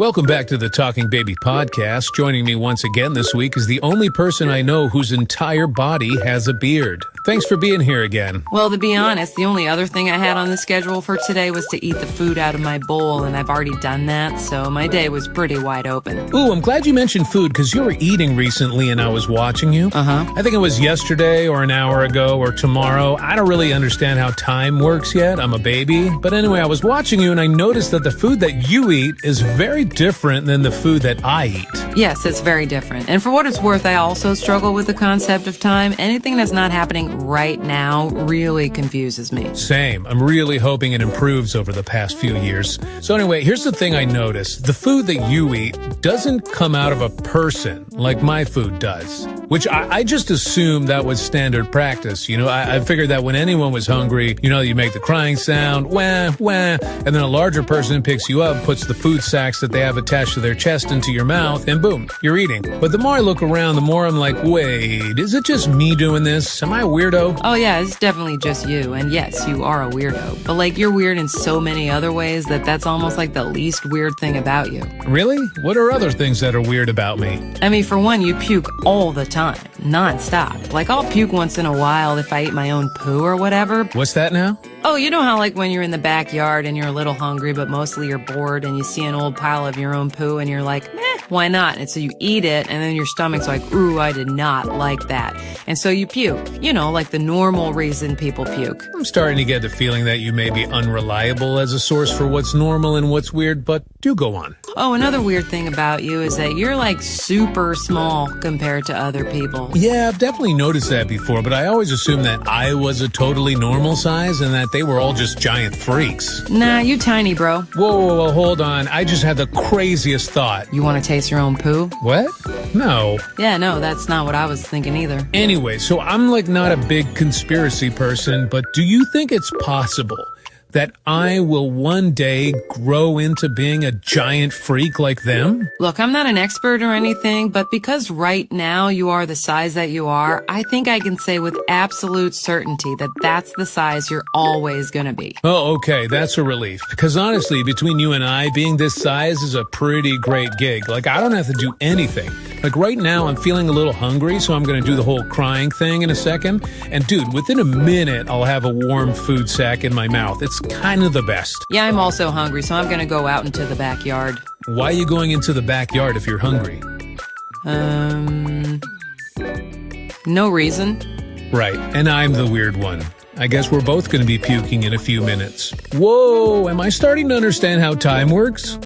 Welcome back to the Talking Baby podcast. Joining me once again this week is the only person I know whose entire body has a beard. Thanks for being here again. Well, to be honest, the only other thing I had on the schedule for today was to eat the food out of my bowl, and I've already done that, so my day was pretty wide open. Ooh, I'm glad you mentioned food, because you were eating recently and I was watching you. I think it was yesterday or an hour ago or tomorrow. I don't really understand how time works yet. I'm a baby. But anyway, I was watching you and I noticed that the food that you eat is very different than the food that I eat. Yes, it's very different. And for what it's worth, I also struggle with the concept of time. Anything that's not happening right now really confuses me. Same. I'm really hoping it improves over the past few years. So anyway, here's the thing I noticed. The food that you eat doesn't come out of a person like my food does, which I just assumed that was standard practice. You know, I figured that when anyone was hungry, you know, you make the crying sound, wah, wah, and then a larger person picks you up, puts the food sacks that they have attached to their chest into your mouth, and boom, you're eating. But the more I look around, the more I'm like, wait, is it just me doing this? Am I a weirdo? Oh yeah, it's definitely just you. And yes, you are a weirdo. But like, you're weird in so many other ways that's almost like the least weird thing about you. Really? What are other things that are weird about me? I mean, for one, you puke all the time, non-stop. Like, I'll puke once in a while if I eat my own poo or whatever. What's that now? Oh, you know how like when you're in the backyard and you're a little hungry, but mostly you're bored and you see an old pile of your own poo and you're like, why not? And so you eat it and then your stomach's like, ooh, I did not like that. And so you puke, you know, like the normal reason people puke. I'm starting to get the feeling that you may be unreliable as a source for what's normal and what's weird, but do go on. Oh, another weird thing about you is that you're like super small compared to other people. Yeah, I've definitely noticed that before, but I always assumed that I was a totally normal size and that they were all just giant freaks. Nah, you tiny, bro. Whoa, hold on. I just had the craziest thought. You want to taste your own poo? What? No. Yeah, no, that's not what I was thinking either. Anyway, so I'm like not a big conspiracy person, but do you think it's possible that I will one day grow into being a giant freak like them? Look, I'm not an expert or anything, but because right now you are the size that you are, I think I can say with absolute certainty that that's the size you're always gonna be. Oh, okay, that's a relief. Because honestly, between you and I, being this size is a pretty great gig. Like, I don't have to do anything. Like right now, I'm feeling a little hungry, so I'm gonna do the whole crying thing in a second. And dude, within a minute, I'll have a warm food sack in my mouth. It's kind of the best. Yeah, I'm also hungry, so I'm gonna go out into the backyard. Why are you going into the backyard if you're hungry? No reason. Right, and I'm the weird one. I guess we're both going to be puking in a few minutes. Whoa, am I starting to understand how time works?